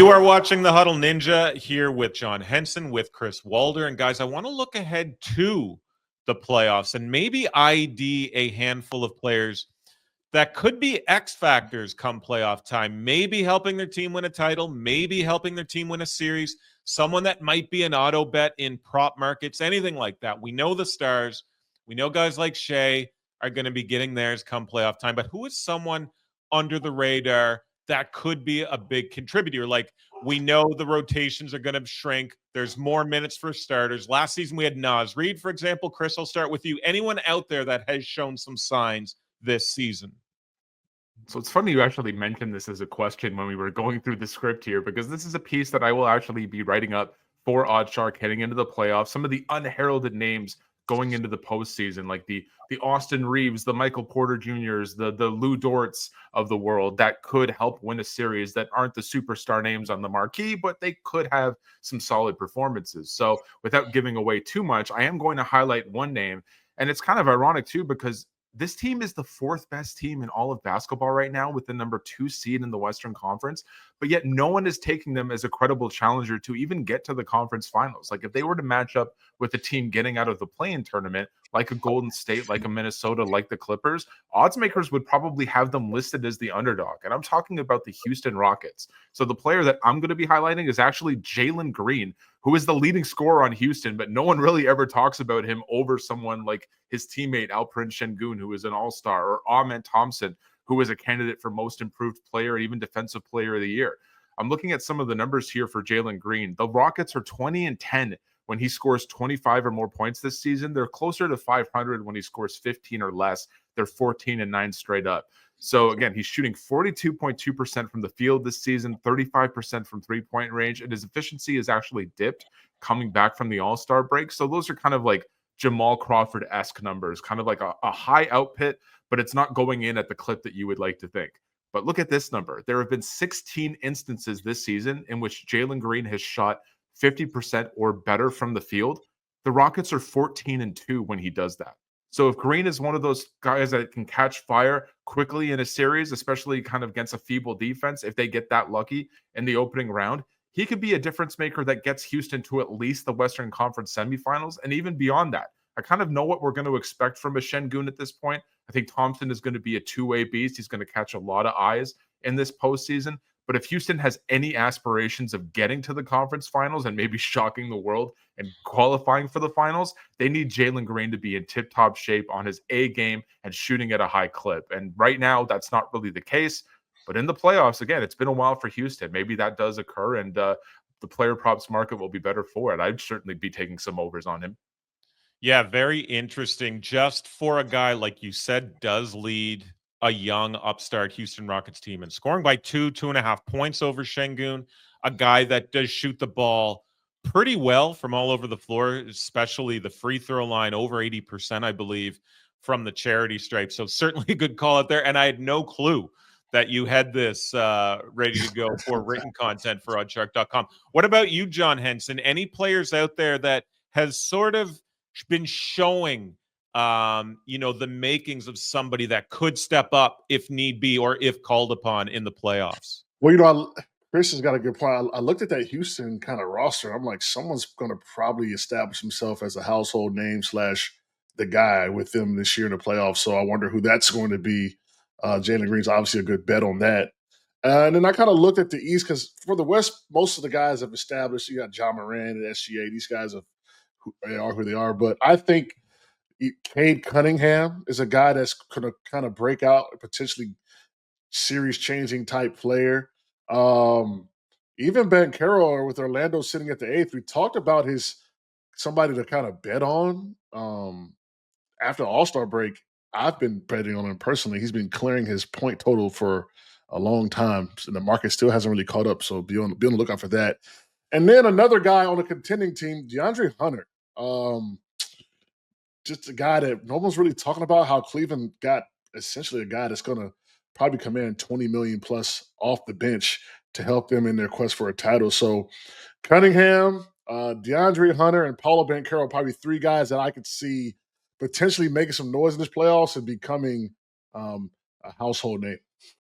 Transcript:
You are watching the Huddle Ninja here with John Henson, with Chris Walder. And guys, I want to look ahead to the playoffs and maybe ID a handful of players that could be X factors come playoff time, maybe helping their team win a title, maybe helping their team win a series, someone that might be an auto bet in prop markets, anything like that. We know the stars. We know guys like Shea are going to be getting theirs come playoff time, but who is someone under the radar that could be a big contributor? Like, we know the rotations are going to shrink. There's more minutes for starters. Last season we had Naz Reid, for example. Chris, I'll start with you. Anyone out there that has shown some signs this season? So it's funny you actually mentioned this as a question when we were going through the script here, because this is a piece that I will actually be writing up for OddsShark heading into the playoffs. Some of the unheralded names going into the postseason, like the Austin Reeves, the Michael Porter Juniors, the Lou Dorts of the world that could help win a series that aren't the superstar names on the marquee, but they could have some solid performances. So without giving away too much, I am going to highlight one name. And it's kind of ironic too, because this team is the fourth best team in all of basketball right now with the number 2 seed in the Western Conference, but yet no one is taking them as a credible challenger to even get to the conference finals. Like if they were to match up with a team getting out of the play-in tournament, like a Golden State, like a Minnesota, like the Clippers, odds makers would probably have them listed as the underdog. And I'm talking about the Houston Rockets. So the player that I'm going to be highlighting is actually Jalen Green, who is the leading scorer on Houston, but no one really ever talks about him over someone like his teammate Alperen Şengün, who is an all-star, or Ahmed Thompson, who is a candidate for most improved player, even defensive player of the year. I'm looking at some of the numbers here for Jalen Green. The Rockets are 20-10 when he scores 25 or more points this season. They're closer to 500 when he scores 15 or less. They're 14-9 straight up. So again, he's shooting 42.2% from the field this season, 35% from three-point range, and his efficiency is actually dipped coming back from the All-Star break. So those are kind of like Jamal Crawford-esque numbers, kind of like a high output, but it's not going in at the clip that you would like to think. But look at this number. There have been 16 instances this season in which Jalen Green has shot 50% or better from the field. The Rockets are 14-2 when he does that. So if Green is one of those guys that can catch fire quickly in a series, especially kind of against a feeble defense, if they get that lucky in the opening round, he could be a difference maker that gets Houston to at least the Western Conference semifinals and even beyond that. I kind of know what we're going to expect from a Şengün at this point. I think Thompson is going to be a two-way beast. He's going to catch a lot of eyes in this postseason. But if Houston has any aspirations of getting to the conference finals and maybe shocking the world and qualifying for the finals, they need Jalen Green to be in tip-top shape on his A game and shooting at a high clip. And right now, that's not really the case. But in the playoffs, again, it's been a while for Houston. Maybe that does occur, and the player props market will be better for it. I'd certainly be taking some overs on him. Yeah, very interesting. Just for a guy, like you said, does lead a young upstart Houston Rockets team in scoring by 2.5 points over Şengün, a guy that does shoot the ball pretty well from all over the floor, especially the free throw line, over 80%, I believe, from the charity stripe. So certainly a good call out there. And I had no clue that you had this ready to go for written content for oddshark.com. What about you, John Henson? Any players out there that has sort of been showing the makings of somebody that could step up if need be or if called upon in the playoffs? Well, Chris has got a good point. I looked at that Houston kind of roster. I'm like, someone's going to probably establish himself as a household name / the guy with them this year in the playoffs. So I wonder who that's going to be. Jalen Green's obviously a good bet on that. And then I kind of looked at the East because for the West, most of the guys have established. You got John Moran and SGA. These guys are who they are. But I think Cade Cunningham is a guy that's going to kind of break out, potentially series-changing type player. Even Banchero with Orlando sitting at the 8th, we talked about somebody to kind of bet on. After the All-Star break, I've been betting on him personally. He's been clearing his point total for a long time, and the market still hasn't really caught up, so be on the lookout for that. And then another guy on a contending team, DeAndre Hunter. Just a guy that no one's really talking about, how Cleveland got essentially a guy that's going to probably command $20 million plus off the bench to help them in their quest for a title. So Cunningham, DeAndre Hunter, and Paulo Banchero, probably 3 guys that I could see potentially making some noise in this playoffs and becoming a household name.